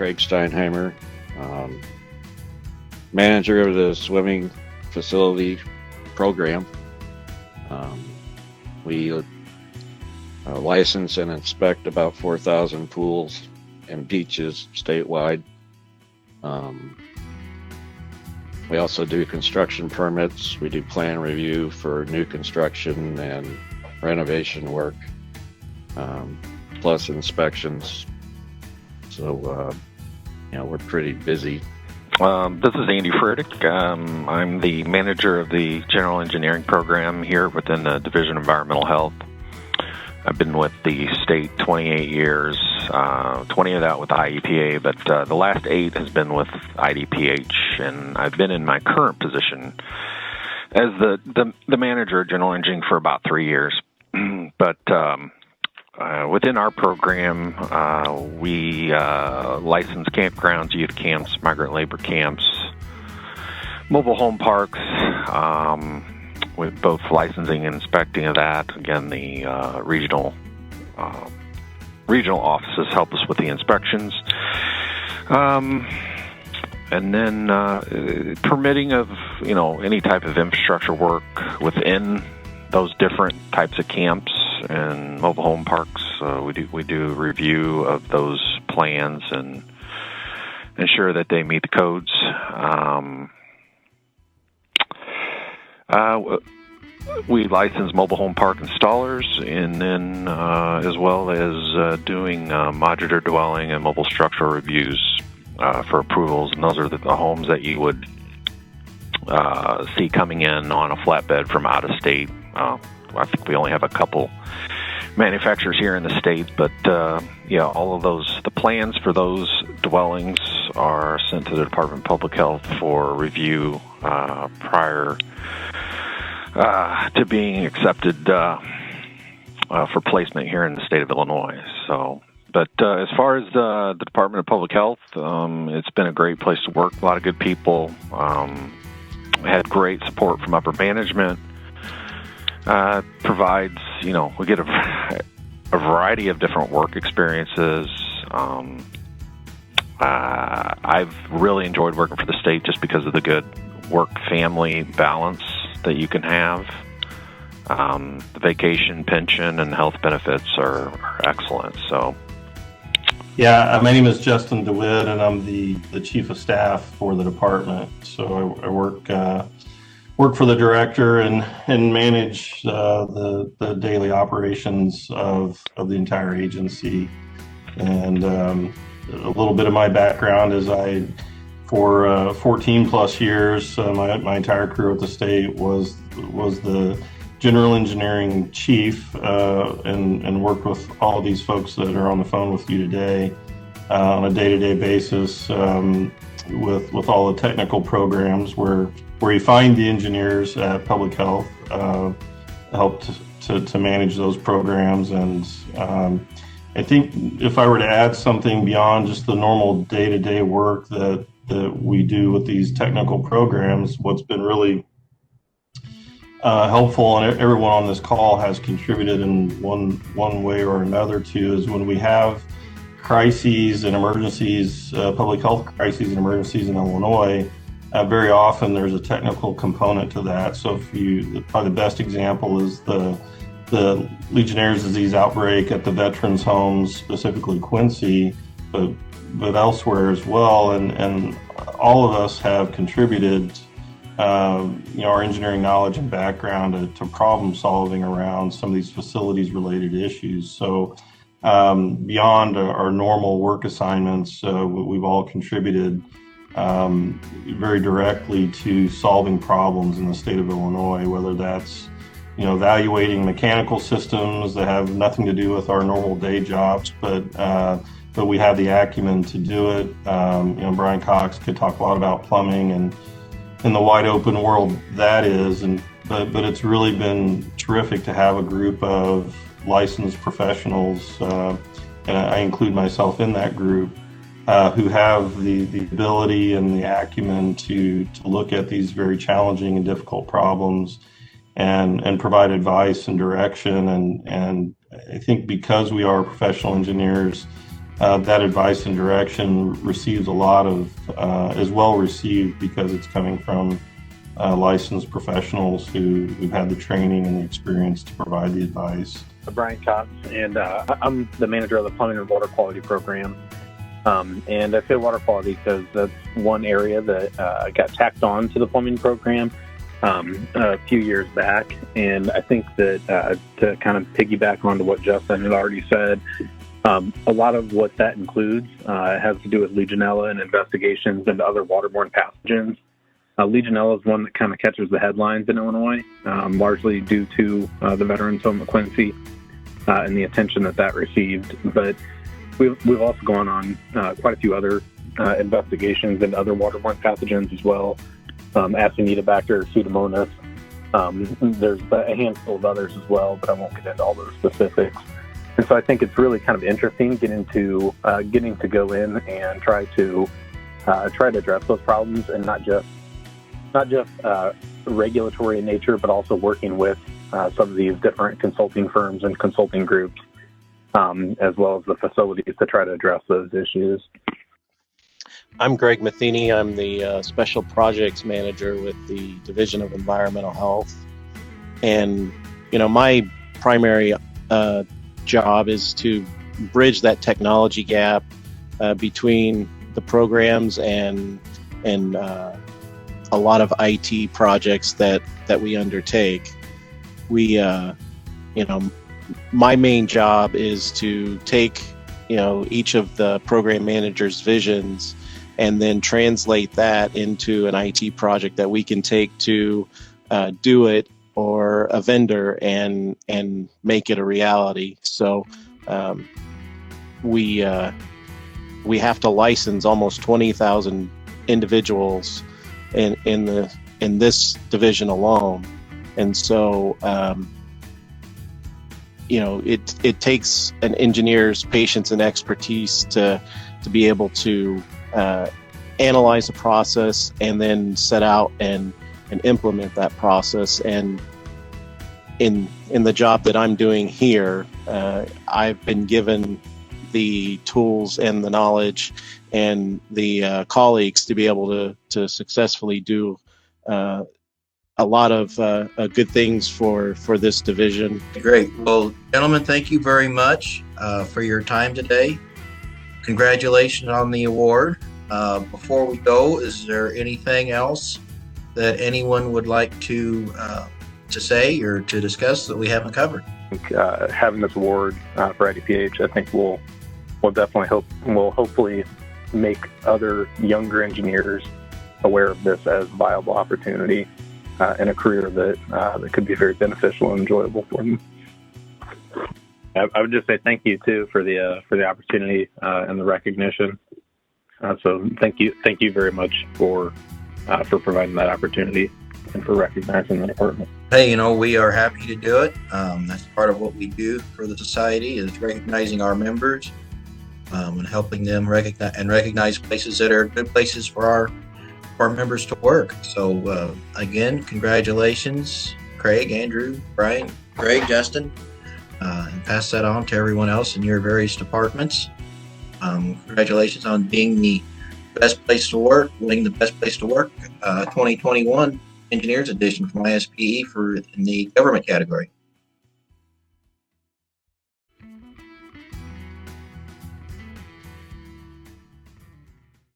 Craig Steinheimer, um, manager of the swimming facility program. Um, we license and inspect about 4,000 pools and beaches statewide. Um, we also do construction permits. We do plan review for new construction and renovation work, plus inspections. So, we're pretty busy. This is Andy Friddick. I'm the manager of the general engineering program here within the Division of Environmental Health. I've been with the state 28 years, 20 of that with the IEPA, but the last 8 has been with IDPH, and I've been in my current position as the manager of general engineering for about 3 years. But within our program, we license campgrounds, youth camps, migrant labor camps, mobile home parks, with both licensing and inspecting of that. Again, the regional offices help us with the inspections. And then permitting of, any type of infrastructure work within those different types of camps and mobile home parks. We do a review of those plans and ensure that they meet the codes. We license mobile home park installers, and then as well as doing modular dwelling and mobile structural reviews for approvals. And those are the homes that you would see coming in on a flatbed from out of state. I think we only have a couple manufacturers here in the state, but all of those, the plans for those dwellings are sent to the Department of Public Health for review prior to being accepted for placement here in the state of Illinois. So, but as far as the Department of Public Health, it's been a great place to work. A lot of good people. Had great support from upper management. Provides, we get a variety of different work experiences. I've really enjoyed working for the state just because of the good work-family balance that you can have. The vacation, pension, and health benefits are excellent. So, yeah, my name is Justin DeWitt, and I'm the chief of staff for the department. So I work for the director and manage the daily operations of the entire agency. And a little bit of my background is for 14 plus years, my entire career at the state was the general engineering chief, and worked with all of these folks that are on the phone with you today on a day-to-day basis, with all the technical programs where you find the engineers at Public Health, help to manage those programs. And I think if I were to add something beyond just the normal day-to-day work that we do with these technical programs, what's been really helpful, and everyone on this call has contributed in one way or another to, is when we have crises and emergencies, public health crises and emergencies in Illinois, very often there's a technical component to that. So probably the best example is the Legionnaire's disease outbreak at the veterans homes, specifically Quincy, but elsewhere as well. And all of us have contributed, our engineering knowledge and background to problem solving around some of these facilities related issues. So beyond our normal work assignments, we've all contributed very directly to solving problems in the state of Illinois, whether that's evaluating mechanical systems that have nothing to do with our normal day jobs, but we have the acumen to do it. Brian Cox could talk a lot about plumbing and in the wide open world that is, but it's really been terrific to have a group of licensed professionals, and I include myself in that group, who have the ability and the acumen to look at these very challenging and difficult problems and provide advice and direction. And I think because we are professional engineers, that advice and direction receives a lot of, is well received because it's coming from licensed professionals who've had the training and the experience to provide the advice. Brian Cox, and I'm the manager of the Plumbing and Water Quality Program. And I say water quality because that's one area that got tacked on to the plumbing program a few years back. And I think that to kind of piggyback onto what Justin had already said, a lot of what that includes has to do with Legionella and investigations into other waterborne pathogens. Legionella is one that kind of catches the headlines in Illinois, largely due to the Veterans Home at Quincy and the attention that received. But we've also gone on quite a few other investigations into other waterborne pathogens as well. Acinetobacter, Pseudomonas. There's a handful of others as well, but I won't get into all those specifics. And so I think it's really kind of interesting getting to go in and try to address those problems, and not just regulatory in nature, but also working with some of these different consulting firms and consulting groups, as well as the facilities to try to address those issues. I'm Greg Matheny. I'm the Special Projects Manager with the Division of Environmental Health. And, my primary job is to bridge that technology gap between the programs and a lot of IT projects that we undertake. My main job is to take, each of the program managers' visions and then translate that into an IT project that we can take to do it or a vendor and make it a reality. So we have to license almost 20,000 individuals in this division alone, and so it takes an engineer's patience and expertise to be able to analyze a process and then set out and implement that process. And in the job that I'm doing here, I've been given the tools and the knowledge and the colleagues to be able to successfully do a lot of good things for this division. Great. Well, gentlemen, thank you very much for your time today. Congratulations on the award. Before we go, is there anything else that anyone would like to say or to discuss that we haven't covered? I think having this award for IDPH, I think will definitely hopefully make other younger engineers aware of this as a viable opportunity and a career that could be very beneficial and enjoyable for them. I would just say thank you too for the opportunity and the recognition. So thank you very much for providing that opportunity and for recognizing the department. Hey, we are happy to do it. That's part of what we do for the society, is recognizing our members and helping them recognize places that are good places for our members to work. So again, congratulations, Craig, Andrew, Brian, Greg, Justin, and pass that on to everyone else in your various departments. Congratulations on being the best place to work, winning the best place to work 2021 Engineers Edition from ISPE in the government category.